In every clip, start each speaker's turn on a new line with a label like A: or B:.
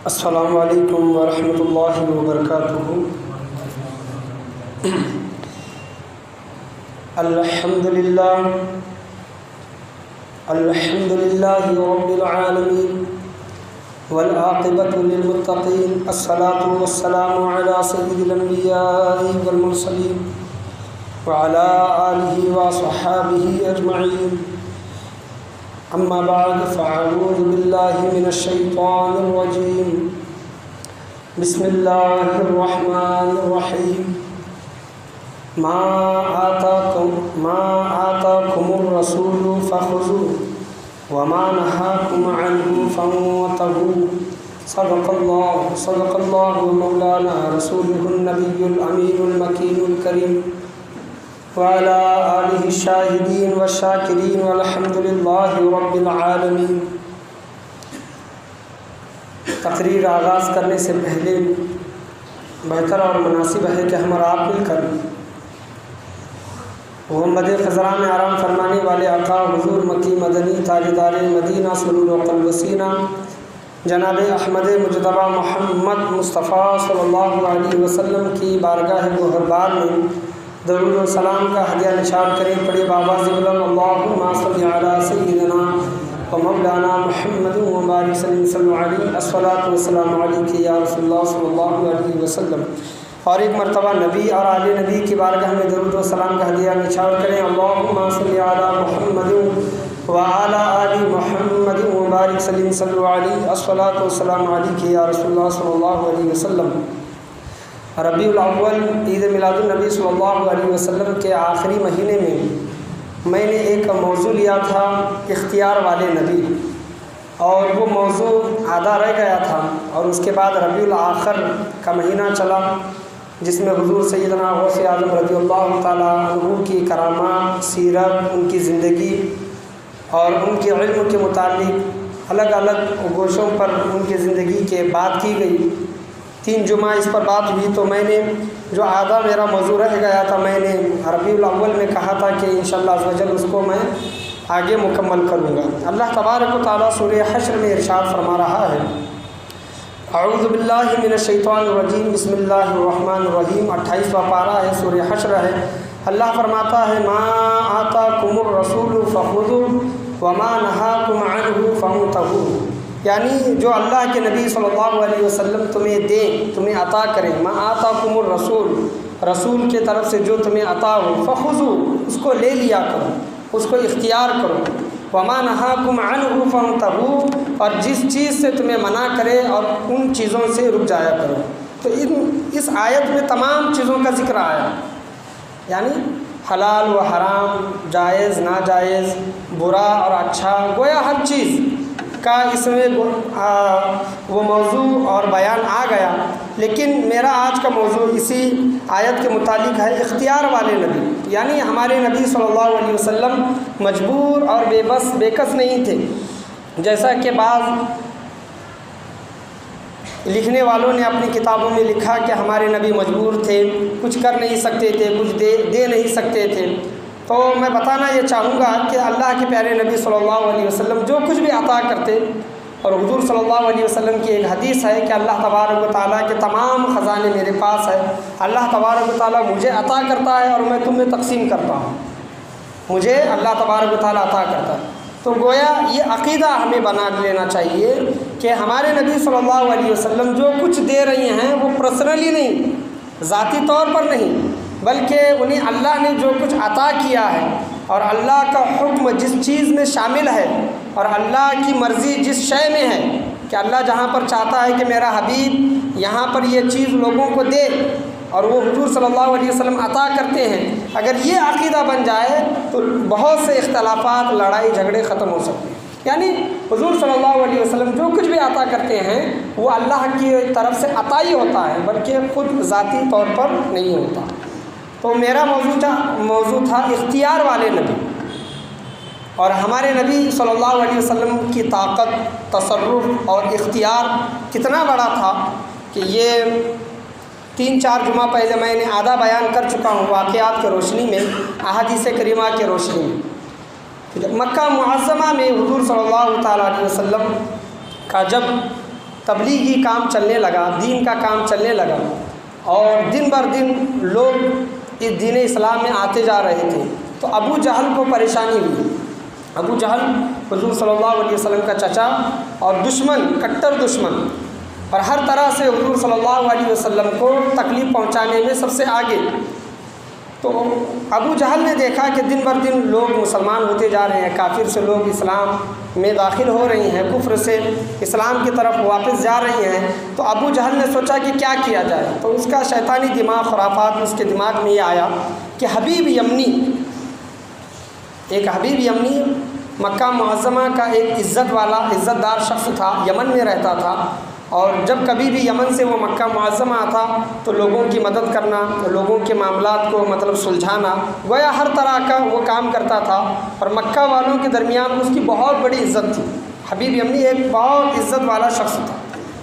A: السلام علیکم ورحمۃ اللہ وبرکاتہ۔ الحمدللہ رب العالمین والعاقبۃ للمتقین، الصلاۃ والسلام علی سید الانبیاء والمرسلین وعلی آلہ وصحبہ اجمعین، اما بعد فاعوذ باللہ من الشیطان الرجیم، بسم اللہ الرحمن الرحیم۔ ما آتاکم الرسول فخذوه وما نهاکم عنہ فانتہوا۔ صدق اللہ مولانا رسولہ النبی الامین المکین الکریم، وعلى آلہ الشاہدین والشاکرین والحمد للہ رب العالمین۔ تقریر آغاز کرنے سے پہلے بہتر اور مناسب ہے کہ ہم اور آپ مل کر محمد خضراء میں آرام فرمانے والے آقا حضور مکی مدنی تاجدار مدینہ سرور و قلب وسینہ جناب احمد مجتبیٰ محمد مصطفیٰ صلی اللہ علیہ وسلم کی بارگاہ گوہربار میں درود و سلام کا ہدیہ نثار کریں۔ پڑھے بابا بلند اللہم صلی علی سیدنا و مولانا محمد و بارک وسلم علیہ، الصلاۃ والسلام علیک یا رسول اللہ صلی اللہ علیہ وسلم۔ اور ایک مرتبہ نبی اور آل نبی کی بارگاہ میں درود و سلام کا ہدیہ نثار کریں۔ اللہم صلی علی محمد و علی آل محمد و بارک وسلم علیہ، الصلاۃ والسلام علیک یا رسول اللہ صلی اللہ علیہ وسلم۔ ربیع الاول عید میلاد النبی صلی اللہ علیہ وسلم کے آخری مہینے میں نے ایک موضوع لیا تھا، اختیار والے نبی، اور وہ موضوع آدھا رہ گیا تھا، اور اس کے بعد ربیع الاخر کا مہینہ چلا جس میں حضور سیدنا غوث اعظم رضی اللہ تعالیٰ عنہ کی کرامات، سیرت، ان کی زندگی اور ان کے علم کے متعلق الگ الگ گوشوں پر ان کی زندگی کے بات کی گئی۔ 3 جمعہ اس پر بات ہوئی، تو میں نے جو آدھا میرا موضوع رہ گیا تھا میں نے ربیع الاول میں کہا تھا کہ انشاءاللہ عز و جل اس کو میں آگے مکمل کروں گا۔ اللہ تبارک و تعالیٰ سورہ حشر میں ارشاد فرما رہا ہے، اعوذ باللہ من الشیطان الرجیم، بسم اللہ الرحمن الرحیم۔ 28واں پارہ ہے، سورہ حشر ہے۔ اللہ فرماتا ہے، ما آتاکم الرسول فخذوه وما نہاکم عنہ فانتہوا، یعنی جو اللہ کے نبی صلی اللہ علیہ وسلم تمہیں دیں، تمہیں عطا کریں، ما آتاکم الرسول، رسول کے طرف سے جو تمہیں عطا ہو، فخذوه، اس کو لے لیا کرو، اس کو اختیار کرو، وما نہاکم عنہ فانتہوا، اور جس چیز سے تمہیں منع کرے اور ان چیزوں سے رک جایا کرو۔ تو اس آیت میں تمام چیزوں کا ذکر آیا، یعنی حلال و حرام، جائز ناجائز، برا اور اچھا، گویا ہر چیز کا اس میں وہ موضوع اور بیان آ گیا۔ لیکن میرا آج کا موضوع اسی آیت کے متعلق ہے، اختیار والے نبی، یعنی ہمارے نبی صلی اللہ علیہ وسلم مجبور اور بے کس نہیں تھے، جیسا کہ بعض لکھنے والوں نے اپنی کتابوں میں لکھا کہ ہمارے نبی مجبور تھے، کچھ کر نہیں سکتے تھے، کچھ دے نہیں سکتے تھے۔ تو میں بتانا یہ چاہوں گا کہ اللہ کے پیارے نبی صلی اللہ علیہ وسلم جو کچھ بھی عطا کرتے، اور حضور صلی اللہ علیہ وسلم کی ایک حدیث ہے کہ اللہ تبارک و تعالیٰ کے تمام خزانے میرے پاس ہے، اللہ تبارک و تعالیٰ مجھے عطا کرتا ہے اور میں تم میں تقسیم کرتا ہوں، مجھے اللہ تبارک و تعالیٰ عطا کرتا ہے۔ تو گویا یہ عقیدہ ہمیں بنا لینا چاہیے کہ ہمارے نبی صلی اللہ علیہ وسلم جو کچھ دے رہے ہیں وہ پرسنلی نہیں، ذاتی طور پر نہیں، بلکہ انہیں اللہ نے جو کچھ عطا کیا ہے، اور اللہ کا حکم جس چیز میں شامل ہے، اور اللہ کی مرضی جس شے میں ہے، کہ اللہ جہاں پر چاہتا ہے کہ میرا حبیب یہاں پر یہ چیز لوگوں کو دے، اور وہ حضور صلی اللہ علیہ وسلم عطا کرتے ہیں، اگر یہ عقیدہ بن جائے تو بہت سے اختلافات، لڑائی جھگڑے ختم ہو سکتے ہیں۔ یعنی حضور صلی اللہ علیہ وسلم جو کچھ بھی عطا کرتے ہیں وہ اللہ کی طرف سے عطا ہی ہوتا ہے، بلکہ خود ذاتی طور پر نہیں ہوتا۔ تو میرا موضوع تھا اختیار والے نبی، اور ہمارے نبی صلی اللہ علیہ وسلم کی طاقت، تصرف اور اختیار کتنا بڑا تھا کہ یہ 3-4 جمعہ پہلے میں نے آدھا بیان کر چکا ہوں واقعات کی روشنی میں، احادیث کریمہ کی روشنی میں۔ مکہ معظمہ میں حضور صلی اللہ تعالیٰ علیہ وسلم کا جب تبلیغی کام چلنے لگا، دین کا کام چلنے لگا، اور دن بر دن لوگ اس دین اسلام میں آتے جا رہے تھے، تو ابو جہل کو پریشانی ہوئی۔ ابو جہل حضور صلی اللہ علیہ وسلم کا چچا اور دشمن، کٹر دشمن، اور ہر طرح سے حضور صلی اللہ علیہ وسلم کو تکلیف پہنچانے میں سب سے آگے۔ تو ابو جہل نے دیکھا کہ دن بر دن لوگ مسلمان ہوتے جا رہے ہیں، کافر سے لوگ اسلام میں داخل ہو رہی ہیں، کفر سے اسلام کی طرف واپس جا رہی ہیں، تو ابو جہل نے سوچا کہ کیا کیا جائے۔ تو اس کا شیطانی دماغ، خرافات اس کے دماغ میں یہ آیا کہ حبیب یمنی، ایک حبیب یمنی مکہ معظمہ کا ایک عزت والا، عزت دار شخص تھا، یمن میں رہتا تھا، اور جب کبھی بھی یمن سے وہ مکہ معظمہ آتا تو لوگوں کی مدد کرنا، لوگوں کے معاملات کو مطلب سلجھانا، گویا ہر طرح کا وہ کام کرتا تھا، اور مکہ والوں کے درمیان اس کی بہت بڑی عزت تھی۔ حبیب یمنی ایک بہت عزت والا شخص تھا،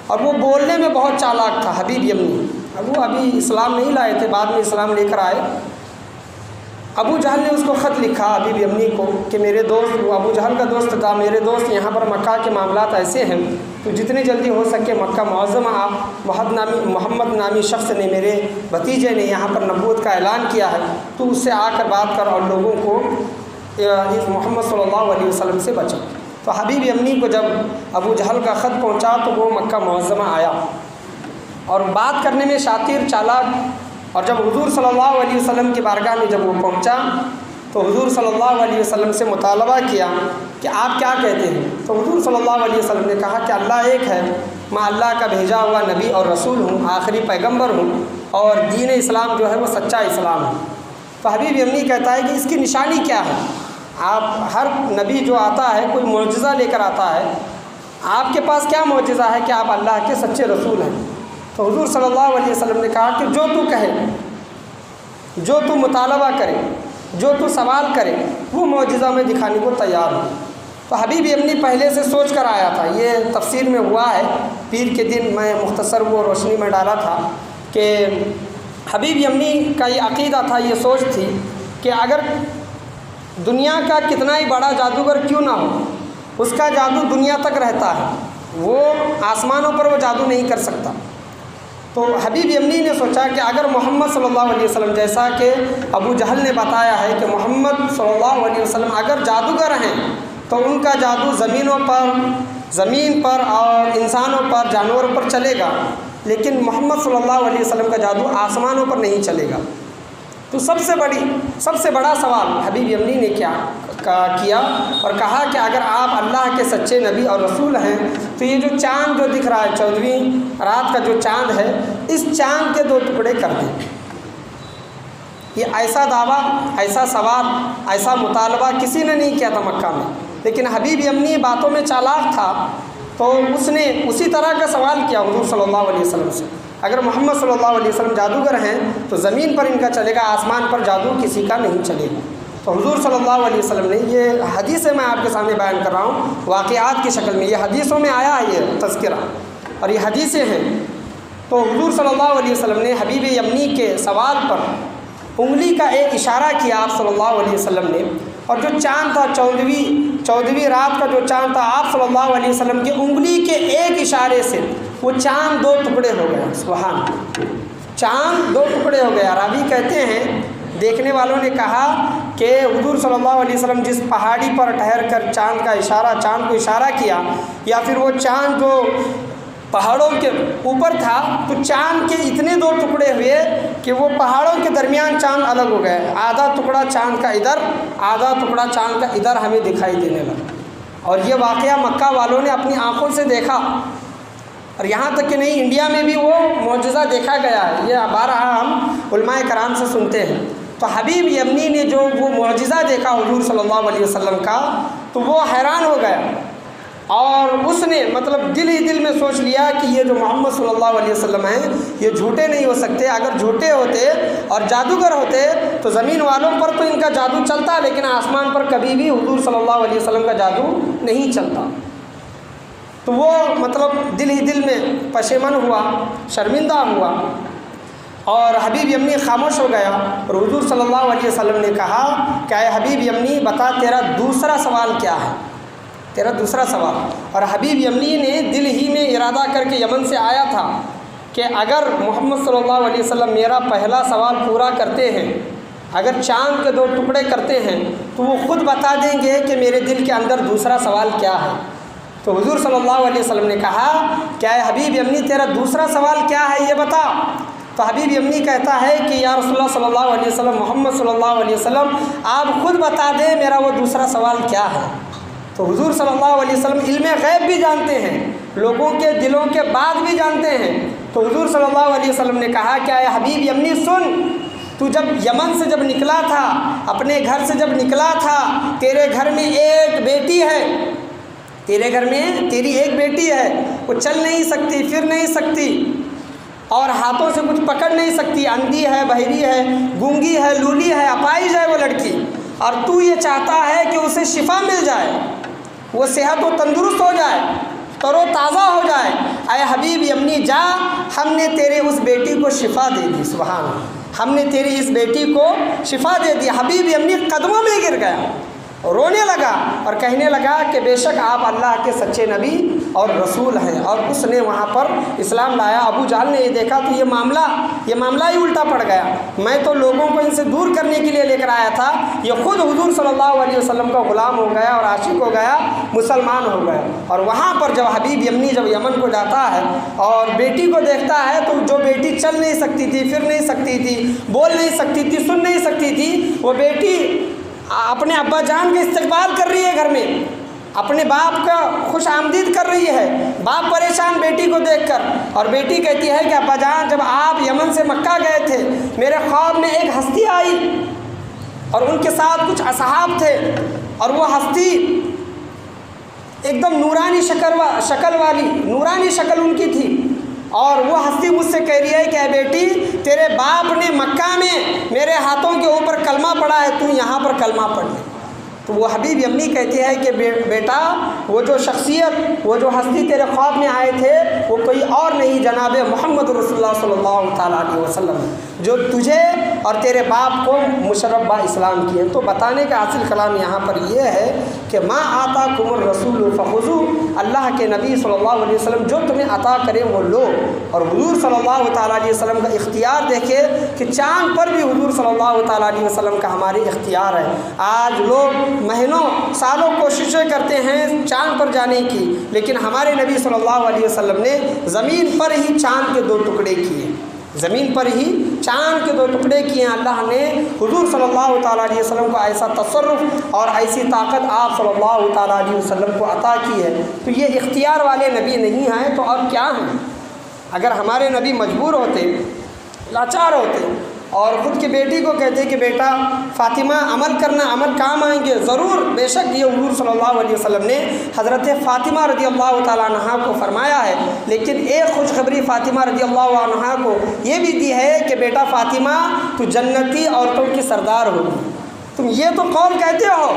A: اور وہ بولنے میں بہت چالاک تھا حبیب یمنی۔ وہ ابھی اسلام نہیں لائے تھے، بعد میں اسلام لے کر آئے۔ ابو جہل نے اس کو خط لکھا حبیب یمنی کو کہ میرے دوست، وہ ابو جہل کا دوست تھا، میرے دوست یہاں پر مکہ کے معاملات ایسے ہیں، تو جتنی جلدی ہو سکے مکہ معظمہ آ، محمد نامی شخص نے، میرے بھتیجے نے یہاں پر نبوت کا اعلان کیا ہے، تو اس سے آ کر بات کر اور لوگوں کو محمد صلی اللہ علیہ وسلم سے بچا۔ تو حبیب یمنی کو جب ابو جہل کا خط پہنچا تو وہ مکہ معظمہ آیا، اور بات کرنے میں شاطر، چالاک، اور جب حضور صلی اللہ علیہ وسلم کی بارگاہ میں جب وہ پہنچا تو حضور صلی اللہ علیہ وسلم سے مطالبہ کیا کہ آپ کیا کہتے ہیں؟ تو حضور صلی اللہ علیہ وسلم نے کہا کہ اللہ ایک ہے، میں اللہ کا بھیجا ہوا نبی اور رسول ہوں، آخری پیغمبر ہوں، اور دین اسلام جو ہے وہ سچا اسلام ہے۔ تو حبیب یمنی کہتا ہے کہ اس کی نشانی کیا ہے؟ آپ، ہر نبی جو آتا ہے کوئی معجزہ لے کر آتا ہے، آپ کے پاس کیا معجزہ ہے کہ آپ اللہ کے سچے رسول ہیں؟ تو حضور صلی اللہ علیہ وسلم نے کہا کہ جو تو کہے، جو تو مطالبہ کرے، جو تو سوال کرے، وہ معجزہ میں دکھانے کو تیار ہوں۔ تو حبیب یمنی پہلے سے سوچ کر آیا تھا، یہ تفسیر میں ہوا ہے، پیر کے دن میں مختصر وہ روشنی میں ڈالا تھا کہ حبیب یمنی کا یہ عقیدہ تھا، یہ سوچ تھی کہ اگر دنیا کا کتنا ہی بڑا جادوگر کیوں نہ ہو، اس کا جادو دنیا تک رہتا ہے، وہ آسمانوں پر وہ جادو نہیں کر سکتا۔ تو حبیب یمنی نے سوچا کہ اگر محمد صلی اللہ علیہ وسلم، جیسا کہ ابو جہل نے بتایا ہے کہ محمد صلی اللہ علیہ وسلم اگر جادوگر ہیں تو ان کا جادو زمین پر اور انسانوں پر، جانوروں پر چلے گا، لیکن محمد صلی اللہ علیہ وسلم کا جادو آسمانوں پر نہیں چلے گا۔ تو سب سے بڑا سوال حبیب یمنی نے کیا اور کہا کہ اگر آپ اللہ کے سچے نبی اور رسول ہیں تو یہ جو چاند جو دکھ رہا ہے، 14ویں رات کا جو چاند ہے، اس چاند کے 2 ٹکڑے کر دیں۔ یہ ایسا دعویٰ، ایسا سوال، ایسا مطالبہ کسی نے نہیں کیا تھا مکہ میں، لیکن حبیب یمنی باتوں میں چالاک تھا، تو اس نے اسی طرح کا سوال کیا حضور صلی اللہ علیہ وسلم سے، اگر محمد صلی اللہ علیہ وسلم جادوگر ہیں تو زمین پر ان کا چلے گا، آسمان پر جادو کسی کا نہیں چلے گا۔ تو حضور صلی اللہ علیہ وسلم نے، یہ حدیث میں آپ کے سامنے بیان کر رہا ہوں واقعات کی شکل میں، یہ حدیثوں میں آیا ہے یہ تذکرہ، اور یہ حدیثیں ہیں۔ تو حضور صلی اللہ علیہ وسلم نے حبیب یمنی کے سوال پر انگلی کا ایک اشارہ کیا آپ صلی اللہ علیہ وسلم نے، اور جو چاند تھا، 14ویں رات کا جو چاند تھا، آپ صلی اللہ علیہ وسلم کی انگلی کے ایک اشارے سے وہ چاند 2 ٹکڑے ہو گیا۔ سبحان اللہ، چاند 2 ٹکڑے ہو گیا۔ راوی کہتے ہیں، دیکھنے والوں نے کہا کہ حضور صلی اللہ علیہ وسلم جس پہاڑی پر ٹھہر کر چاند کو اشارہ کیا، یا پھر وہ چاند جو پہاڑوں کے اوپر تھا تو چاند کے اتنے 2 ٹکڑے ہوئے کہ وہ پہاڑوں کے درمیان چاند الگ ہو گئے، آدھا ٹکڑا چاند کا ادھر، آدھا ٹکڑا چاند کا ادھر ہمیں دکھائی دینے لگا۔ اور یہ واقعہ مکہ والوں نے اپنی آنکھوں سے دیکھا، اور یہاں تک کہ نہیں، انڈیا میں بھی وہ معجزہ دیکھا گیا ہے، یہ بارہا ہم علماء کرام سے سنتے ہیں۔ تو حبیب یمنی نے جو وہ معجزہ دیکھا حضور صلی اللہ علیہ وسلم کا، تو وہ حیران ہو گیا، اور اس نے مطلب دل ہی دل میں سوچ لیا کہ یہ جو محمد صلی اللہ علیہ وسلم ہیں یہ جھوٹے نہیں ہو سکتے، اگر جھوٹے ہوتے اور جادوگر ہوتے تو زمین والوں پر تو ان کا جادو چلتا، لیکن آسمان پر کبھی بھی حضور صلی اللہ علیہ وسلم کا جادو نہیں چلتا۔ تو وہ مطلب دل ہی دل میں پشیمن ہوا، شرمندہ ہوا، اور حبیب یمنی خاموش ہو گیا، اور حضور صلی اللہ علیہ وسلم نے کہا کہ اے حبیب یمنی، بتا تیرا دوسرا سوال کیا ہے؟ تیرا دوسرا سوال۔ اور حبیب یمنی نے دل ہی میں ارادہ کر کے یمن سے آیا تھا کہ اگر محمد صلی اللہ علیہ وسلم میرا پہلا سوال پورا کرتے ہیں، اگر چاند کے 2 ٹکڑے کرتے ہیں، تو وہ خود بتا دیں گے کہ میرے دل کے اندر دوسرا سوال کیا ہے۔ تو حضور صلی اللہ علیہ وسلم نے کہا کیا ہے حبیب یمنی تیرا دوسرا سوال کیا ہے یہ بتا۔ تو حبیب یمنی کہتا ہے کہ یا رسول اللہ صلی اللہ علیہ وسلم، محمد صلی اللہ علیہ وسلم آپ خود بتا دیں میرا وہ دوسرا سوال کیا ہے۔ تو حضور صلی اللہ علیہ وسلم علم غیب بھی جانتے ہیں، لوگوں کے دلوں کے بات بھی جانتے ہیں۔ تو حضور صلی اللہ علیہ وسلم نے کہا کیا ہے حبیب یمنی سن، تو جب یمن سے جب نکلا تھا، اپنے گھر سے جب نکلا تھا، تیرے گھر میں ایک بیٹی ہے، تیرے گھر میں تیری ایک بیٹی ہے، وہ چل نہیں سکتی، پھر نہیں سکتی، اور ہاتھوں سے کچھ پکڑ نہیں سکتی، اندھی ہے، بہری ہے، گونگی ہے، لولی ہے، اپائج ہے وہ لڑکی، اور تو یہ چاہتا ہے کہ اسے شفا مل جائے، وہ صحت و تندرست ہو جائے، تر و تازہ ہو جائے۔ اے حبیب یمنی جا، ہم نے تیرے اس بیٹی کو شفا دے دی، سبحان اللہ، ہم نے تیری اس بیٹی کو شفا دے دی۔ حبیب یمنی قدموں میں گر گیا، رونے لگا اور کہنے لگا کہ بے شک آپ اللہ کے سچے نبی اور رسول ہیں، اور اس نے وہاں پر اسلام لایا۔ ابو جہل نے یہ دیکھا تو یہ معاملہ ہی الٹا پڑ گیا، میں تو لوگوں کو ان سے دور کرنے کے لیے لے کر آیا تھا، یہ خود حضور صلی اللہ علیہ وسلم کا غلام ہو گیا اور عاشق ہو گیا، مسلمان ہو گیا۔ اور وہاں پر جب حبیب یمنی جب یمن کو جاتا ہے اور بیٹی کو دیکھتا ہے، تو جو بیٹی چل نہیں سکتی تھی، پھر نہیں سکتی تھی، بول نہیں سکتی تھی، سن نہیں سکتی تھی، وہ بیٹی اپنے ابا جان کا استقبال کر رہی ہے، گھر میں اپنے باپ کا خوش آمدید کر رہی ہے، باپ پریشان بیٹی کو دیکھ کر، اور بیٹی کہتی ہے کہ ابا جان جب آپ یمن سے مکہ گئے تھے، میرے خواب میں ایک ہستی آئی اور ان کے ساتھ کچھ اصحاب تھے، اور وہ ہستی ایک دم نورانی شکل والی، نورانی شکل ان کی تھی، اور وہ ہستی مجھ سے کہہ رہی ہے کہ اے بیٹی تیرے باپ نے مکہ میں میرے ہاتھوں کے اوپر کلمہ پڑھا ہے، تو یہاں پر کلمہ پڑھ لے۔ تو وہ حبیب یمنی کہتی ہے کہ بیٹا وہ جو شخصیت، وہ جو ہستی تیرے خواب میں آئے تھے، وہ کوئی اور نہیں جناب محمد رسول اللہ صلی اللہ تعالیٰ علیہ وسلم، جو تجھے اور تیرے باپ کو مشرف با اسلام کیے۔ تو بتانے کا حاصل کلام یہاں پر یہ ہے کہ ما آتاکم الرسول فخذوہ، اللہ کے نبی صلی اللہ علیہ وسلم جو تمہیں عطا کرے وہ لو۔ اور حضور صلی اللہ تعالیٰ علیہ وسلم کا اختیار دیکھے کہ چاند پر بھی حضور صلی اللہ تعالیٰ علیہ وسلم کا ہمارے اختیار ہے۔ آج لوگ مہینوں سالوں کوششیں کرتے ہیں چاند پر جانے کی، لیکن ہمارے نبی صلی اللہ علیہ وسلم نے زمین پر ہی چاند کے 2 ٹکڑے کیے، زمین پر ہی چاند کے 2 ٹکڑے کیے ہیں۔ اللہ نے حضور صلی اللہ تعالیٰ علیہ وسلم کو ایسا تصرف اور ایسی طاقت آپ صلی اللہ تعالیٰ علیہ وسلم کو عطا کی ہے۔ تو یہ اختیار والے نبی نہیں ہیں تو اور کیا ہیں؟ اگر ہمارے نبی مجبور ہوتے، لاچار ہوتے اور خود کی بیٹی کو کہتے کہ بیٹا فاطمہ عمل کرنا، عمل کام آئیں گے، ضرور بے شک یہ حضور صلی اللہ علیہ وسلم نے حضرت فاطمہ رضی اللہ تعالیٰ عنہ کو فرمایا ہے، لیکن ایک خوشخبری فاطمہ رضی اللہ عنہ کو یہ بھی دی ہے کہ بیٹا فاطمہ تو جنتی عورتوں کی سردار ہوگی۔ تم یہ تو قول کہتے ہو،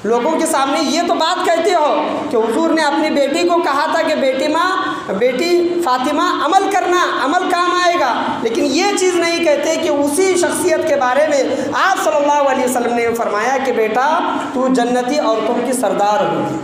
A: لوگوں کے سامنے یہ تو بات کہتے ہو کہ حضور نے اپنی بیٹی کو کہا تھا کہ بیٹی فاطمہ عمل کرنا، عمل کام آئے گا، لیکن یہ چیز نہیں کہتے کہ اسی شخصیت کے بارے میں آپ صلی اللہ علیہ وسلم نے فرمایا کہ بیٹا تو جنتی عورتوں کی سردار ہوگی۔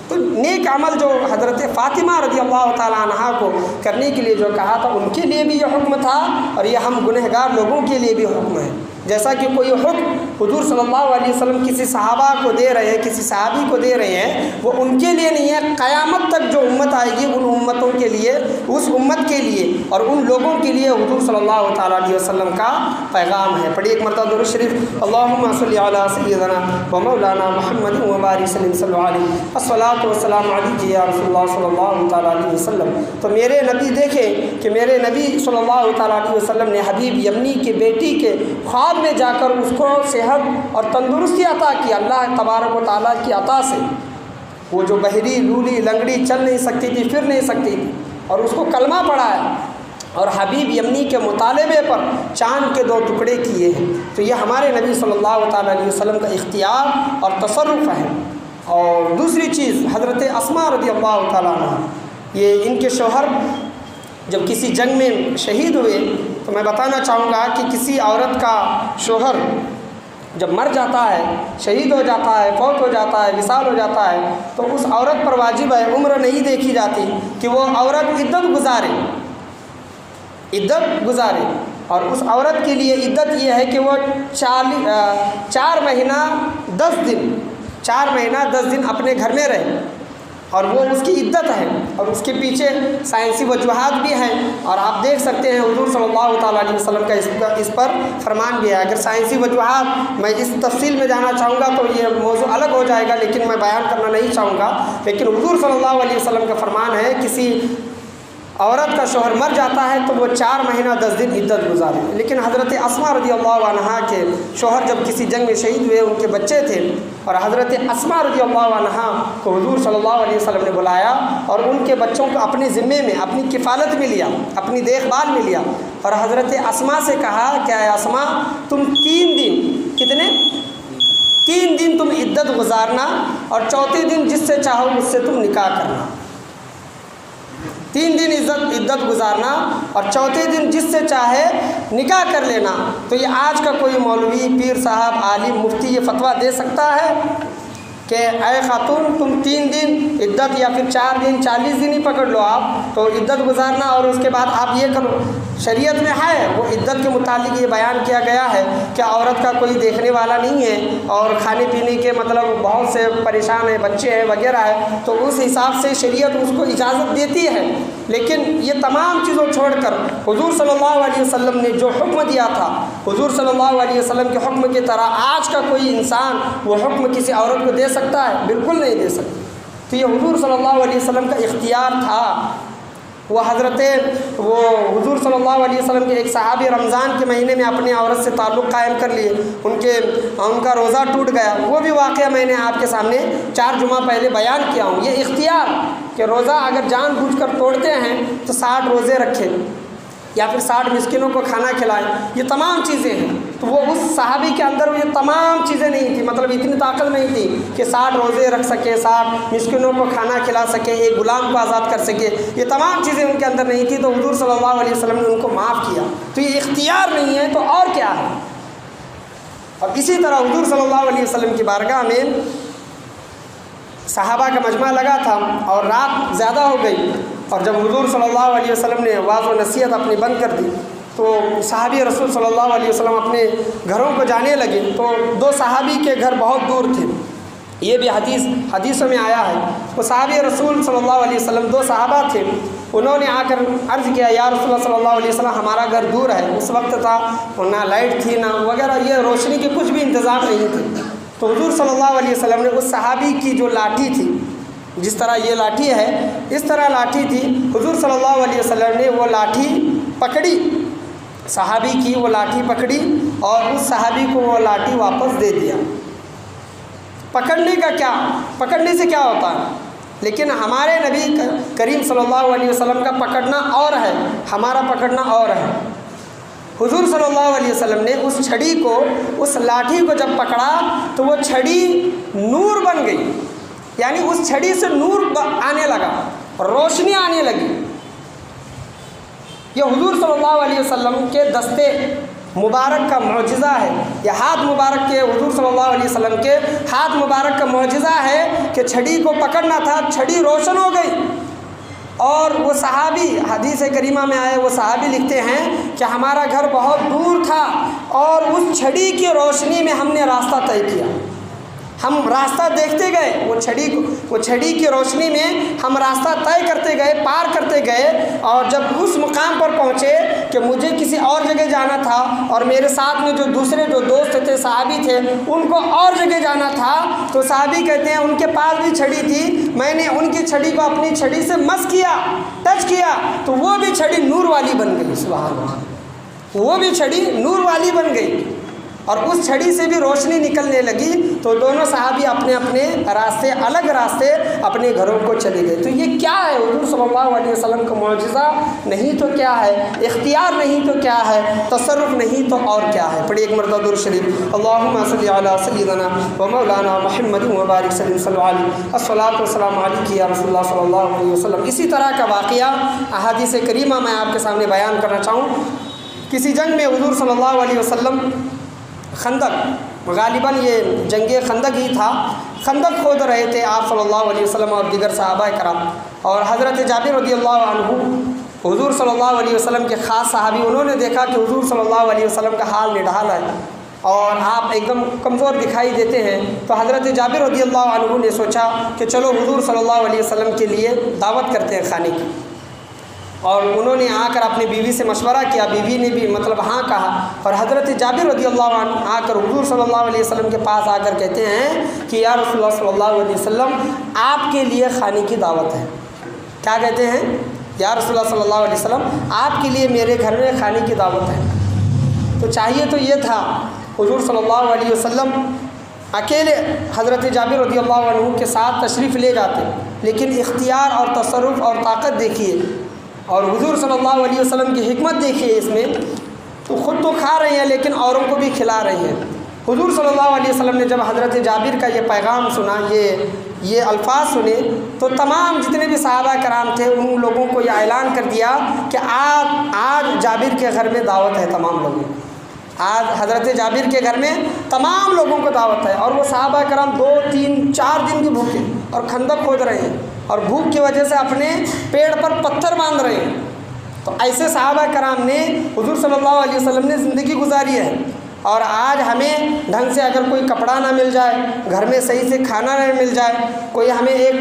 A: تو نیک عمل جو حضرت فاطمہ رضی اللہ تعالیٰ عنہ کو کرنے کے لیے جو کہا تھا، ان کے لیے بھی یہ حکم تھا، اور یہ ہم گنہگار لوگوں کے لیے بھی حکم ہے۔ جیسا کہ کوئی حکم حضور صلی اللہ علیہ وسلم کسی صحابہ کو دے رہے ہیں، کسی صحابی کو دے رہے ہیں، وہ ان کے لیے نہیں ہے، قیامت تک جو امت آئے گی ان امتوں کے لیے، اس امت کے لیے اور ان لوگوں کے لیے حضور صلی اللہ تعالیٰ علیہ وسلم کا پیغام ہے۔ پڑھیے ایک مرتبہ درود شریف، اللہم صلی علی سیدنا و مولانا محمد و بارک وسلم صلی اللہ علیہ الصلاۃ والسلام علیک یا رسول اللہ صلی اللہ تعالیٰ علیہ وسلم۔ تو میرے نبی دیکھیں کہ میرے نبی صلی اللہ تعالیٰ علیہ وسلم نے حبیب یمنی کی بیٹی کے خواب میں جا کر اس کو صحت اور تندرستی عطا کی، اللہ تبارک و تعالیٰ کی عطا سے۔ وہ جو بہری، لولی، لنگڑی چل نہیں سکتی تھی، پھر نہیں سکتی تھی، اور اس کو کلمہ پڑھایا، اور حبیب یمنی کے مطالبے پر چاند کے 2 ٹکڑے کیے ہیں۔ تو یہ ہمارے نبی صلی اللہ تعالیٰ علیہ وسلم کا اختیار اور تصرف ہے۔ اور دوسری چیز، حضرت اسماء رضی اللہ تعالیٰ عنہ، یہ ان کے شوہر جب کسی جنگ میں شہید ہوئے، تو میں بتانا چاہوں گا کہ کسی عورت کا شوہر جب مر جاتا ہے، شہید ہو جاتا ہے، فوت ہو جاتا ہے، وصال ہو جاتا ہے، تو اس عورت پر واجب ہے، عمر نہیں دیکھی جاتی کہ وہ عورت عدت گزارے. اور اس عورت کے لیے عدت یہ ہے کہ وہ 4 مہینہ 10 دن اپنے گھر میں رہے، اور وہ اس کی عدت ہے. اور اس کے پیچھے سائنسی وجوہات بھی ہیں، اور آپ دیکھ سکتے ہیں حضور صلی اللہ تعالیٰ علیہ وسلم کا اس پر فرمان بھی ہے. اگر سائنسی وجوہات میں اس تفصیل میں جانا چاہوں گا تو یہ موضوع الگ ہو جائے گا، لیکن میں بیان کرنا نہیں چاہوں گا. لیکن حضور صلی اللہ علیہ وسلم کا فرمان ہے کسی عورت کا شوہر مر جاتا ہے تو وہ 4 مہینہ 10 دن عدت گزارے. لیکن حضرت اسماء رضی اللہ عنہا کے شوہر جب کسی جنگ میں شہید ہوئے، ان کے بچے تھے، اور حضرت اسماء رضی اللہ عنہا کو حضور صلی اللہ علیہ وسلم نے بلایا اور ان کے بچوں کو اپنے ذمے میں، اپنی کفالت میں لیا، اپنی دیکھ بھال میں لیا. اور حضرت اسماء سے کہا کہ اے اسماء، تم 3 دن تم عدت گزارنا، اور چوتھے دن جس سے چاہو اس سے تم نکاح کرنا. 3 دن عدت گزارنا اور چوتھے دن جس سے چاہے نکاح کر لینا. تو یہ آج کا کوئی مولوی، پیر صاحب، عالم، مفتی یہ فتویٰ دے سکتا ہے کہ اے خاتون تم 3 دن عدت، یا پھر 4 دن 40 دن ہی پکڑ لو آپ، تو عدت گزارنا اور اس کے بعد آپ یہ کرو؟ شریعت میں ہے وہ عدت کے متعلق یہ بیان کیا گیا ہے کہ عورت کا کوئی دیکھنے والا نہیں ہے، اور کھانے پینے کے مطلب بہت سے پریشان ہیں، بچے ہیں وغیرہ ہے، تو اس حساب سے شریعت اس کو اجازت دیتی ہے. لیکن یہ تمام چیزوں چھوڑ کر حضور صلی اللہ علیہ وسلم نے جو حکم دیا تھا، حضور صلی اللہ علیہ وسلم کے حکم کی طرح آج کا کوئی انسان وہ حکم کسی عورت کو دے سکتا ہے؟ بالکل نہیں دے سکتا. تو یہ حضور صلی اللہ علیہ وسلم کا اختیار تھا. وہ حضور صلی اللہ علیہ وسلم کے ایک صحابی رمضان کے مہینے میں اپنی عورت سے تعلق قائم کر لیے، ان کا روزہ ٹوٹ گیا. وہ بھی واقعہ میں نے آپ کے سامنے 4 جمعہ پہلے بیان کیا ہوں. یہ اختیار کہ روزہ اگر جان بوجھ کر توڑتے ہیں تو 60 روزے رکھیں، یا پھر 60 مسکینوں کو کھانا کھلائیں. یہ تمام چیزیں ہیں. تو وہ اس صحابی کے اندر یہ تمام چیزیں نہیں تھی، مطلب اتنی طاقت نہیں تھی کہ 60 روزے رکھ سکے، 60 مسکینوں کو کھانا کھلا سکے، ایک غلام کو آزاد کر سکے. یہ تمام چیزیں ان کے اندر نہیں تھی، تو حضور صلی اللہ علیہ وسلم نے ان کو معاف کیا. تو یہ اختیار نہیں ہے تو اور کیا ہے؟ اور اسی طرح حضور صلی اللہ علیہ وسلم کی بارگاہ میں صحابہ کا مجمع لگا تھا اور رات زیادہ ہو گئی، اور جب حضور صلی اللہ علیہ وسلم نے واعظ و نصیحت اپنی بند کر دی تو صحابی رسول صلی اللہ علیہ وسلم اپنے گھروں کو جانے لگے. تو 2 صحابی کے گھر بہت دور تھے، یہ بھی حدیثوں میں آیا ہے. وہ صحابی رسول صلی اللہ علیہ وسلم 2 صحابہ تھے، انہوں نے آ کر عرض کیا یا رسول اللہ صلی اللہ علیہ وسلم ہمارا گھر دور ہے. اس وقت تھا نہ لائٹ تھی نہ وغیرہ، یہ روشنی کے کچھ بھی انتظام نہیں تھے. تو حضور صلی اللہ علیہ وسلم نے اس صحابی کی جو لاٹھی تھی، جس طرح یہ لاٹھی ہے اس طرح لاٹھی تھی، حضور صلی اللہ علیہ وسلم نے وہ لاٹھی پکڑی، صحابی کی وہ لاٹھی پکڑی اور اس صحابی کو وہ لاٹھی واپس دے دیا. پکڑنے سے کیا ہوتا ہے؟ لیکن ہمارے نبی کریم صلی اللہ علیہ وسلم کا پکڑنا اور ہے، ہمارا پکڑنا اور ہے. حضور صلی اللہ علیہ وسلم نے اس چھڑی کو، اس لاٹھی کو جب پکڑا تو وہ چھڑی نور بن گئی، یعنی اس چھڑی سے نور آنے لگا، روشنی آنے لگی. یہ حضور صلی اللہ علیہ وسلم کے دستے مبارک کا معجزہ ہے. یہ ہاتھ مبارک کے، حضور صلی اللہ علیہ وسلم کے ہاتھ مبارک کا معجزہ ہے کہ چھڑی کو پکڑنا تھا، چھڑی روشن ہو گئی. اور وہ صحابی، حدیث کریمہ میں آئے، وہ صحابی لکھتے ہیں کہ ہمارا گھر بہت دور تھا اور اس چھڑی کی روشنی میں ہم نے راستہ طے کیا. ہم راستہ دیکھتے گئے، وہ چھڑی کی روشنی میں ہم راستہ طے کرتے گئے، پار کرتے گئے. اور جب اس مقام پر پہنچے کہ مجھے کسی اور جگہ جانا تھا اور میرے ساتھ میں جو دوسرے جو دوست تھے، صحابی تھے، ان کو اور جگہ جانا تھا، تو صحابی کہتے ہیں ان کے پاس بھی چھڑی تھی، میں نے ان کی چھڑی کو اپنی چھڑی سے مس کیا، ٹچ کیا، تو وہ بھی چھڑی نور والی بن گئی. سبحان اللہ، وہ بھی چھڑی نور والی بن گئی اور اس چھڑی سے بھی روشنی نکلنے لگی. تو دونوں صحابی اپنے اپنے راستے، الگ راستے اپنے گھروں کو چلے گئے. تو یہ کیا ہے؟ حضور صلی اللہ علیہ وسلم کا معجزہ نہیں تو کیا ہے؟ اختیار نہیں تو کیا ہے؟ تصرف نہیں تو اور کیا ہے؟ پڑھیے ایک مرتبہ درود شریف. اللہم صلی علی سیدنا و مولانا محمد مبارک صلی اللہ علیہ الصلاۃ والسلام علیک یا رسول اللہ صلی اللہ علیہ وسلم. اسی طرح کا واقعہ احادیث کریمہ میں آپ کے سامنے بیان کرنا چاہوں. کسی جنگ میں حضور صلی اللہ علیہ وسلم خندق غالباً یہ جنگ خندق ہی تھا، خندق کھود رہے تھے آپ صلی اللہ علیہ وسلم اور دیگر صحابہ کرام، اور حضرت جابر رضی اللہ عنہ حضور صلی اللہ علیہ وسلم کے خاص صحابی، انہوں نے دیکھا کہ حضور صلی اللہ علیہ وسلم کا حال نڈھال ہے اور آپ ایک دم کمزور دکھائی دیتے ہیں، تو حضرت جابر رضی اللہ عنہ نے سوچا کہ چلو حضور صلی اللہ علیہ وسلم کے لیے دعوت کرتے ہیں کھانے کی، اور انہوں نے آ کر اپنی بیوی سے مشورہ کیا، بیوی نے بھی ہاں کہا، اور حضرت جابر رضی اللہ عنہ آ کر حضور صلی اللہ علیہ وسلم کے پاس آ کر کہتے ہیں کہ یا رسول اللہ صلی اللہ علیہ وسلم آپ کے لیے کھانے کی دعوت ہے۔ کیا کہتے ہیں؟ یا رسول اللہ صلی اللہ علیہ وسلم آپ کے لیے میرے گھر میں کھانے کی دعوت ہے۔ تو چاہیے تو یہ تھا حضور صلی اللہ علیہ وسلم اکیلے حضرت جابر رضی اللہ عنہ کے ساتھ تشریف لے جاتے، لیکن اختیار اور تصرف اور طاقت دیکھیے، اور حضور صلی اللہ علیہ وسلم کی حکمت دیکھیے اس میں، تو خود تو کھا رہے ہیں لیکن اوروں کو بھی کھلا رہے ہیں۔ حضور صلی اللہ علیہ وسلم نے جب حضرت جابر کا یہ پیغام سنا، یہ الفاظ سنے، تو تمام جتنے بھی صحابہ کرام تھے ان لوگوں کو یہ اعلان کر دیا کہ آج جابر کے گھر میں دعوت ہے تمام لوگوں کو، آج حضرت جابر کے گھر میں تمام لوگوں کو دعوت ہے۔ اور وہ صحابہ کرام 2 3 4 دن کی بھوکے اور خندق کھود رہے ہیں، اور بھوک کی وجہ سے اپنے پیڑ پر پتھر باندھ رہے ہیں۔ تو ایسے صحابہ کرام نے حضور صلی اللہ علیہ وسلم نے زندگی گزاری ہے، اور آج ہمیں ڈھنگ سے اگر کوئی کپڑا نہ مل جائے، گھر میں صحیح سے کھانا نہ مل جائے، کوئی ہمیں ایک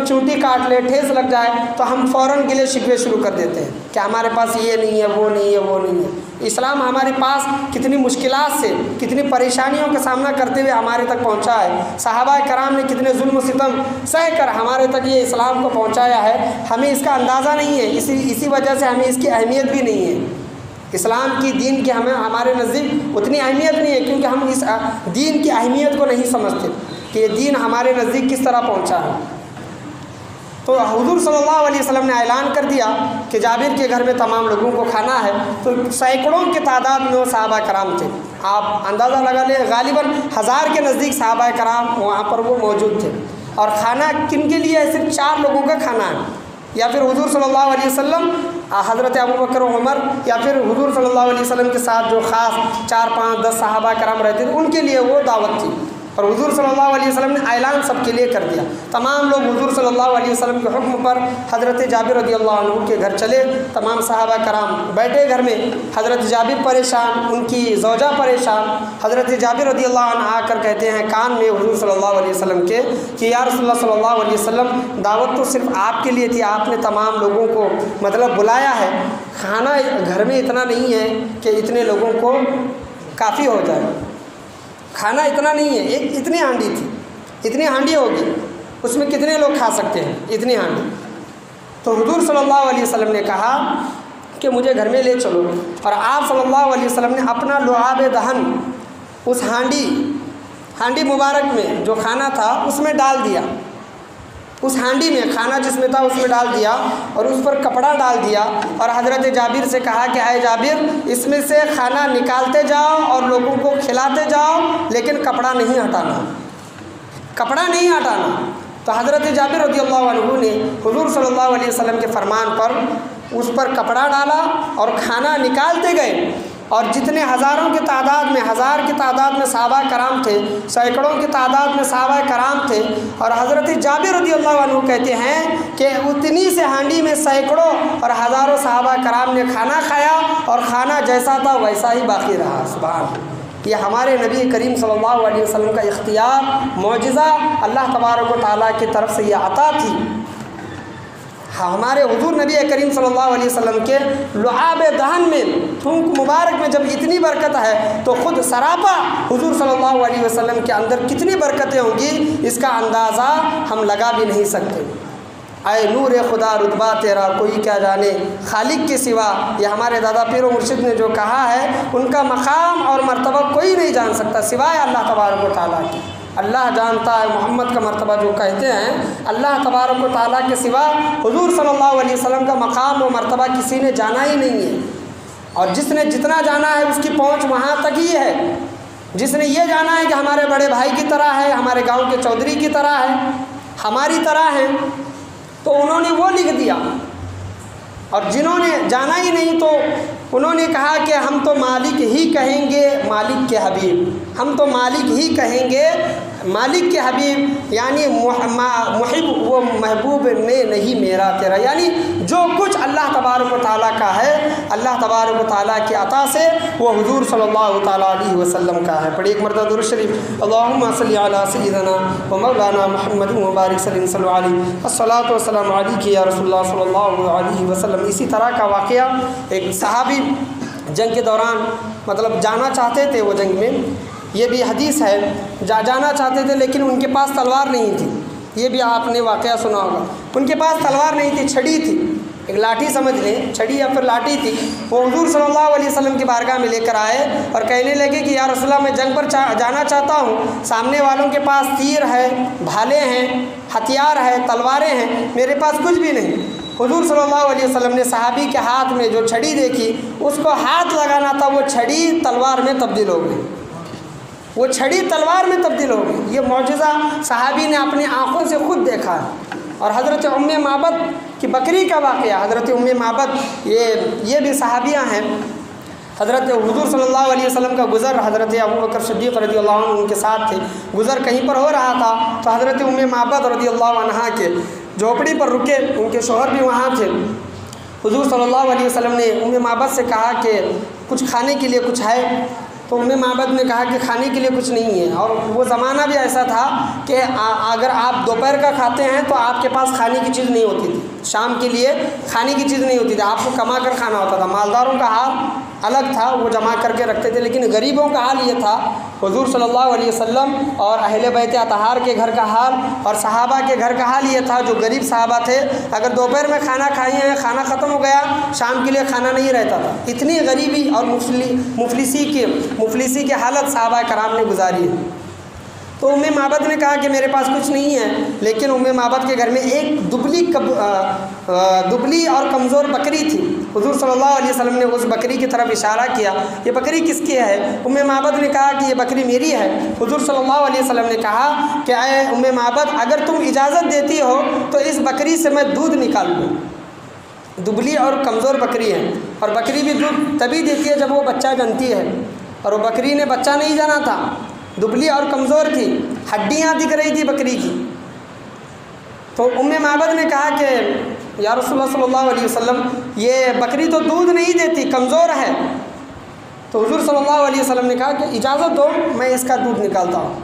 A: چونٹی کاٹ لے، ٹھیس لگ جائے، تو ہم فوراً گلے شکوے شروع کر دیتے ہیں کہ ہمارے پاس یہ نہیں ہے، وہ نہیں ہے، وہ نہیں ہے۔ اسلام ہمارے پاس کتنی مشکلات سے، کتنی پریشانیوں کا سامنا کرتے ہوئے ہمارے تک پہنچا ہے، صحابہ کرام نے کتنے ظلم و ستم سہ کر ہمارے تک یہ اسلام کو پہنچایا ہے، ہمیں اس کا اندازہ نہیں ہے، اسی وجہ سے ہمیں اس کی اہمیت بھی نہیں ہے۔ اسلام کی دین کی ہمارے نزدیک اتنی اہمیت نہیں ہے، کیونکہ ہم اس دین کی اہمیت کو نہیں سمجھتے کہ یہ دین ہمارے نزدیک کس طرح پہنچا ہے۔ تو حضور صلی اللہ علیہ وسلم نے اعلان کر دیا کہ جابر کے گھر میں تمام لوگوں کو کھانا ہے، تو سینکڑوں کی تعداد میں وہ صحابہ کرام تھے، آپ اندازہ لگا لیں غالباً 1000 کے نزدیک صحابہ کرام وہاں پر وہ موجود تھے۔ اور کھانا کن کے لیے ہے؟ صرف 4 لوگوں کا کھانا ہے، یا پھر حضور صلی اللہ علیہ وسلم، حضرت ابوبکر و عمر، یا پھر حضور صلی اللہ علیہ وسلم کے ساتھ جو خاص 4 5 10 صحابہ کرام رہتے تھے، ان کے لیے وہ دعوت تھی۔ اور حضور صلی اللہ علیہ وسلم نے اعلان سب کے لیے کر دیا، تمام لوگ حضور صلی اللہ علیہ وسلم کے حکم پر حضرت جابر رضی اللہ عنہ کے گھر چلے، تمام صحابہ کرام بیٹھے گھر میں، حضرت جابر پریشان، ان کی زوجہ پریشان، حضرت جابر رضی اللہ عنہ آ کر کہتے ہیں کان میں حضور صلی اللہ علیہ وسلم کے کہ یا رسول اللہ صلی اللہ علیہ وسلم دعوت تو صرف آپ کے لیے تھی، آپ نے تمام لوگوں کو بلایا ہے، کھانا گھر میں اتنا نہیں ہے کہ اتنے لوگوں کو کافی ہو جائے، کھانا اتنا نہیں ہے، اتنی ہانڈی تھی، اتنی ہانڈی ہوگی، اس میں کتنے لوگ کھا سکتے ہیں اتنی ہانڈی۔ تو حضور صلی اللہ علیہ وسلم نے کہا کہ مجھے گھر میں لے چلو، اور آپ صلی اللہ علیہ وسلم نے اپنا لعاب دہن اس ہانڈی مبارک میں جو کھانا تھا اس میں ڈال دیا، اس ہانڈی میں کھانا جس میں تھا اس میں ڈال دیا، اور اس پر کپڑا ڈال دیا، اور حضرت جابر سے کہا کہ اے جابر اس میں سے کھانا نکالتے جاؤ اور لوگوں کو کھلاتے جاؤ، لیکن کپڑا نہیں ہٹانا، کپڑا نہیں ہٹانا۔ تو حضرت جابر رضی اللہ عنہ نے حضور صلی اللہ علیہ وسلم کے فرمان پر اس پر کپڑا ڈالا اور کھانا نکالتے گئے، اور جتنے ہزاروں کی تعداد میں، 1000 کی تعداد میں صحابہ کرام تھے، سینکڑوں کی تعداد میں صحابہ کرام تھے، اور حضرت جابر رضی اللہ عنہ کہتے ہیں کہ اتنی سے ہانڈی میں سینکڑوں اور ہزاروں صحابہ کرام نے کھانا کھایا، اور کھانا جیسا تھا ویسا ہی باقی رہا۔ سبحان اللہ، یہ ہمارے نبی کریم صلی اللہ علیہ وسلم کا اختیار، معجزہ، اللہ تبارک و تعالیٰ کی طرف سے یہ عطا تھی۔ ہمارے حضور نبی کریم صلی اللہ علیہ وسلم کے لعاب دہن میں، تھوک مبارک میں جب اتنی برکت ہے تو خود سراپا حضور صلی اللہ علیہ وسلم کے اندر کتنی برکتیں ہوں گی، اس کا اندازہ ہم لگا بھی نہیں سکتے۔ اے نور خدا رتبہ تیرا کوئی کیا جانے خالق کے سوا، یہ ہمارے دادا پیر و مرشد نے جو کہا ہے، ان کا مقام اور مرتبہ کوئی نہیں جان سکتا سوائے اللہ تبارک و تعالیٰ کی۔ اللہ جانتا ہے محمد کا مرتبہ جو کہتے ہیں، اللہ تبارک و تعالیٰ کے سوا حضور صلی اللہ علیہ وسلم کا مقام و مرتبہ کسی نے جانا ہی نہیں ہے، اور جس نے جتنا جانا ہے اس کی پہنچ وہاں تک ہی ہے۔ جس نے یہ جانا ہے کہ ہمارے بڑے بھائی کی طرح ہے، ہمارے گاؤں کے چودھری کی طرح ہے، ہماری طرح ہے، تو انہوں نے وہ لکھ دیا، اور جنہوں نے جانا ہی نہیں تو انہوں نے کہا کہ ہم تو مالک ہی کہیں گے مالک کے حبیب، ہم تو مالک ہی کہیں گے مالک کے حبیب، یعنی محب وہ محبوب نے نہیں میرا تیرا، یعنی جو کچھ اللہ تبارک و تعالیٰ کا ہے، اللہ تبارک و تعالیٰ کی عطا سے وہ حضور صلی اللہ تعالیٰ علیہ وسلم کا ہے۔ پڑھی ایک مرتبہ درود شریف، اللہم صلی علی سیدنا و مولانا محمد مبارک صلی اللہ علیہ الصلاۃ والسلام علیک یا رسول اللہ صلی اللہ علیہ وسلم۔ اسی طرح کا واقعہ ایک صحابی جنگ کے دوران مطلب جانا چاہتے تھے، وہ جنگ میں، یہ بھی حدیث ہے، جانا چاہتے تھے لیکن ان کے پاس تلوار نہیں تھی، یہ بھی آپ نے واقعہ سنا ہوگا، ان کے پاس تلوار نہیں تھی، چھڑی تھی، ایک لاٹھی سمجھ لیں، چھڑی یا پھر لاٹھی تھی۔ وہ حضور صلی اللہ علیہ وسلم کی بارگاہ میں لے کر آئے اور کہنے لگے کہ یا رسول اللہ میں جنگ پر جانا چاہتا ہوں، سامنے والوں کے پاس تیر ہے، بھالے ہیں، ہتھیار ہے، تلواریں ہیں، میرے پاس کچھ بھی نہیں۔ حضور صلی اللہ علیہ وسلم نے صحابی کے ہاتھ میں جو چھڑی دیکھی، اس کو ہاتھ لگانا تھا، وہ چھڑی تلوار میں تبدیل ہو گئی، وہ چھڑی تلوار میں تبدیل ہو گئی۔ یہ معجزہ صحابی نے اپنی آنکھوں سے خود دیکھا ہے۔ اور حضرت ام معبد کی بکری کا واقعہ، حضرت ام معبد یہ بھی صحابیہ ہیں۔ حضرت حضور صلی اللہ علیہ وسلم کا گزر، حضرت ابوبکر صدیق رضی اللہ عنہ ان کے ساتھ تھے، گزر کہیں پر ہو رہا تھا تو حضرت ام معبد رضی اللہ عنہا کے جھوپڑی پر رکے، ان کے شوہر بھی وہاں تھے۔ حضور صلی اللہ علیہ وسلم نے ام معبد سے کہا کہ کچھ کھانے کے لیے کچھ ہے، تو ام معبد نے کہا کہ کھانے کے لیے کچھ نہیں ہے، اور وہ زمانہ بھی ایسا تھا کہ اگر آپ دوپہر کا کھاتے ہیں تو آپ کے پاس کھانے کی چیز نہیں ہوتی تھی، شام کے لیے کھانے کی چیز نہیں ہوتی تھی، آپ کو کما کر کھانا ہوتا تھا۔ مالداروں کا حال الگ تھا، وہ جمع کر کے رکھتے تھے، لیکن غریبوں کا حال یہ تھا، حضور صلی اللہ علیہ وسلم اور اہل بیت اطہار کے گھر کا حال اور صحابہ کے گھر کا حال یہ تھا، جو غریب صحابہ تھے، اگر دوپہر میں کھانا کھائے ہیں، کھانا ختم ہو گیا، شام کے لیے کھانا نہیں رہتا تھا۔ اتنی غریبی اور مفلسی کی حالت صحابہ کرام نے گزاری ہے۔ تو ام معبد نے کہا کہ میرے پاس کچھ نہیں ہے، لیکن ام معبد کے گھر میں ایک دبلی اور کمزور بکری تھی۔ حضور صلی اللہ علیہ وسلم نے اس بکری کی طرف اشارہ کیا، یہ بکری کس کی ہے؟ ام معبد نے کہا کہ یہ بکری میری ہے۔ حضور صلی اللہ علیہ وسلم نے کہا کہ اے ام معبد، اگر تم اجازت دیتی ہو تو اس بکری سے میں دودھ نکال لوں۔ دبلی اور کمزور بکری ہے، اور بکری بھی دودھ تبھی دیتی ہے جب وہ بچہ جنتی ہے، اور وہ بکری نے بچہ نہیں جنا تھا، دبلی اور کمزور تھی، ہڈیاں دکھ رہی تھی بکری کی۔ تو ام معبد نے کہا کہ یا رسول اللہ صلی اللہ علیہ وسلم، یہ بکری تو دودھ نہیں دیتی، کمزور ہے۔ تو حضور صلی اللہ علیہ وسلم نے کہا کہ اجازت دو، میں اس کا دودھ نکالتا ہوں۔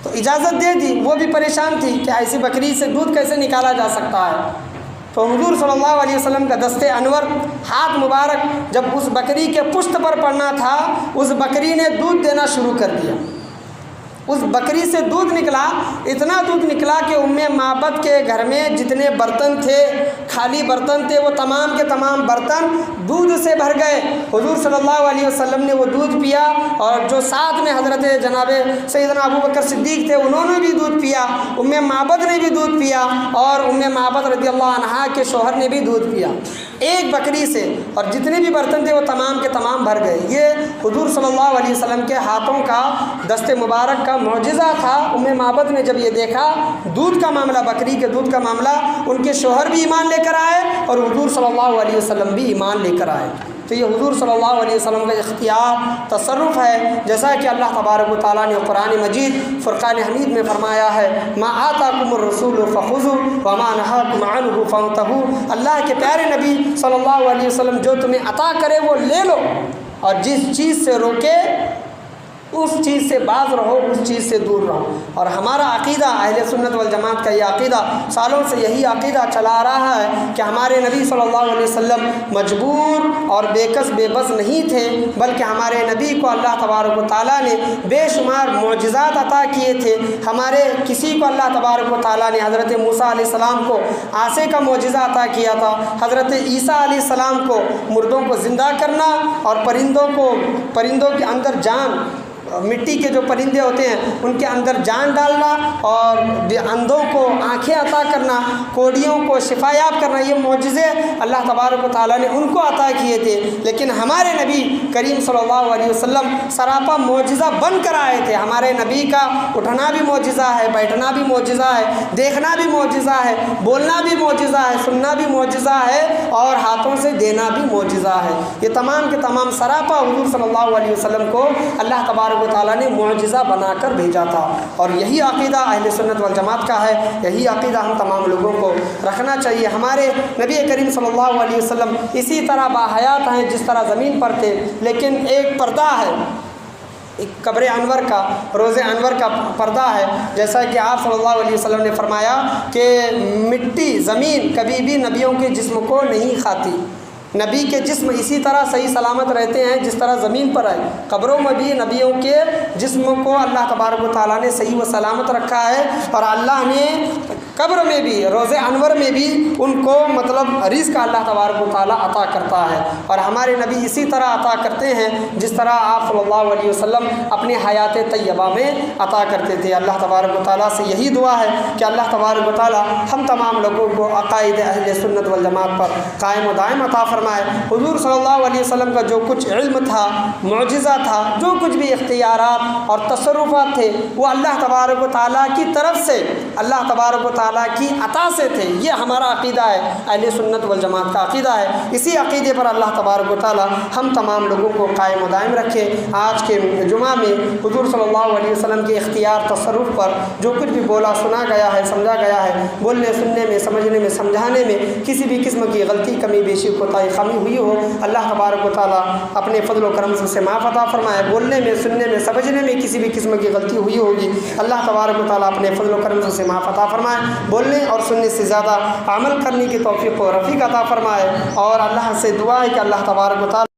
A: تو اجازت دے دی، وہ بھی پریشان تھی کہ ایسی بکری سے دودھ کیسے نکالا جا سکتا ہے۔ تو حضور صلی اللہ علیہ وسلم کا دست انور، ہاتھ مبارک جب اس بکری کے پشت پر پڑنا تھا، اس بکری نے دودھ دینا شروع کر دیا۔ اس بکری سے دودھ نکلا، اتنا دودھ نکلا کہ ام معبد کے گھر میں جتنے برتن تھے، خالی برتن تھے، وہ تمام کے تمام برتن دودھ سے بھر گئے۔ حضور صلی اللہ علیہ وسلم نے وہ دودھ پیا، اور جو ساتھ میں حضرت جناب سیدنا ابوبکر صدیق تھے، انہوں نے بھی دودھ پیا، ام معبد نے بھی دودھ پیا، اور ام معبد رضی اللہ عنہا کے شوہر نے بھی دودھ پیا ایک بکری سے، اور جتنے بھی برتن تھے وہ تمام کے تمام بھر گئے۔ یہ حضور صلی اللہ علیہ وسلم کے ہاتھوں کا دست مبارک کا معجزہ تھا۔ ام معبد نے جب یہ دیکھا، دودھ کا معاملہ، بکری کے دودھ کا معاملہ، ان کے شوہر بھی ایمان لے کر آئے اور حضور صلی اللہ علیہ وسلم بھی ایمان لے کر آئے۔ تو یہ حضور صلی اللہ علیہ وسلم کا اختیار، تصرف ہے، جیسا کہ اللہ تبارک و تعالیٰ نے قرآن مجید فرقان حمید میں فرمایا ہے، ما آتاکم الرسول فخذوا وما نہاکم عنہ فانتہوا۔ اللہ کے پیارے نبی صلی اللہ علیہ وسلم جو تمہیں عطا کرے وہ لے لو، اور جس چیز سے روکے اس چیز سے باز رہو، اس چیز سے دور رہو۔ اور ہمارا عقیدہ، اہل سنت والجماعت کا یہ عقیدہ، سالوں سے یہی عقیدہ چلا آ رہا ہے کہ ہمارے نبی صلی اللہ علیہ وسلم مجبور اور بے کس بے بس نہیں تھے، بلکہ ہمارے نبی کو اللہ تبارک و تعالیٰ نے بے شمار معجزات عطا کیے تھے۔ ہمارے کسی کو اللہ تبارک و تعالیٰ نے، حضرت موسیٰ علیہ السلام کو عصا کا معجزہ عطا کیا تھا، حضرت عیسیٰ علیہ السلام کو مردوں کو زندہ کرنا، اور پرندوں کے اندر جان مٹی کے جو پرندے ہوتے ہیں ان کے اندر جان ڈالنا اور اندھوں کو آنکھیں عطا کرنا، کوڑیوں کو شفا یاب کرنا، یہ معجزے اللہ تبارک و تعالیٰ نے ان کو عطا کیے تھے۔ لیکن ہمارے نبی کریم صلی اللہ علیہ وسلم سراپا معجزہ بن کر آئے تھے۔ ہمارے نبی کا اٹھنا بھی معجزہ ہے، بیٹھنا بھی معجزہ ہے، دیکھنا بھی معجزہ ہے، بولنا بھی معجزہ ہے، سننا بھی معجزہ ہے اور ہاتھوں سے دینا بھی معجزہ ہے۔ یہ تمام کے تمام سراپا حضور صلی اللہ علیہ وسلم کو اللہ تبارک و تعالیٰ نے معجزہ بنا کر بھیجا تھا، اور یہی عقیدہ اہل سنت والجماعت کا ہے، یہی عقیدہ ہم تمام لوگوں کو رکھنا چاہیے۔ ہمارے نبی کریم صلی اللہ علیہ وسلم اسی طرح باحیات ہیں جس طرح زمین پر تھے، لیکن ایک پردہ ہے، ایک قبر انور کا، روز انور کا پردہ ہے، جیسا کہ آپ صلی اللہ علیہ وسلم نے فرمایا کہ مٹی زمین کبھی بھی نبیوں کے جسم کو نہیں کھاتی، نبی کے جسم اسی طرح صحیح سلامت رہتے ہیں جس طرح زمین پر ہے۔ قبروں میں بھی نبیوں کے جسم کو اللہ تبارک و تعالیٰ نے صحیح و سلامت رکھا ہے، اور اللہ نے قبر میں بھی، روز انور میں بھی ان کو رزق اللہ تبارک و تعالیٰ عطا کرتا ہے، اور ہمارے نبی اسی طرح عطا کرتے ہیں جس طرح آپ صلی اللہ علیہ وسلم اپنی حیات طیبہ میں عطا کرتے تھے۔ اللہ تبارک و تعالیٰ سے یہی دعا ہے کہ اللہ تبارک و تعالیٰ ہم تمام لوگوں کو عقائد اہل سنت والجماعت پر قائم و دائم عطا فرمائے۔ حضور صلی اللہ علیہ وسلم کا جو کچھ علم تھا، معجزہ تھا، جو کچھ بھی اختیارات اور تصرفات تھے، وہ اللہ تبارک و تعالیٰ کی طرف سے، اللہ تبارک و تعالیٰ کی عطا سے تھے۔ یہ ہمارا عقیدہ ہے، اہل سنت والجماعت کا عقیدہ ہے۔ اسی عقیدے پر اللہ تبارک و تعالیٰ ہم تمام لوگوں کو قائم و دائم رکھے۔ آج کے جمعہ میں حضور صلی اللہ علیہ وسلم کے اختیار تصرف پر جو کچھ بھی بولا سنا گیا ہے، سمجھا گیا ہے، بولنے سننے میں، سمجھنے میں، سمجھانے میں کسی بھی قسم کی غلطی، کمی بیشی، کوتاہی، خامی ہوئی ہو، اللہ تبارک و تعالیٰ اپنے فضل و کرم سے معاف عطا فرمائے۔ بولنے میں، سننے میں، سمجھنے میں کسی بھی قسم کی غلطی ہوئی ہوگی، اللہ تبارک و تعالیٰ اپنے فضل و کرم سے معاف عطا فرمائے۔ بولنے اور سننے سے زیادہ عمل کرنے کی توفیق و رفیق عطا فرمائے، اور اللہ سے دعا ہے کہ اللہ تبارک و تعالیٰ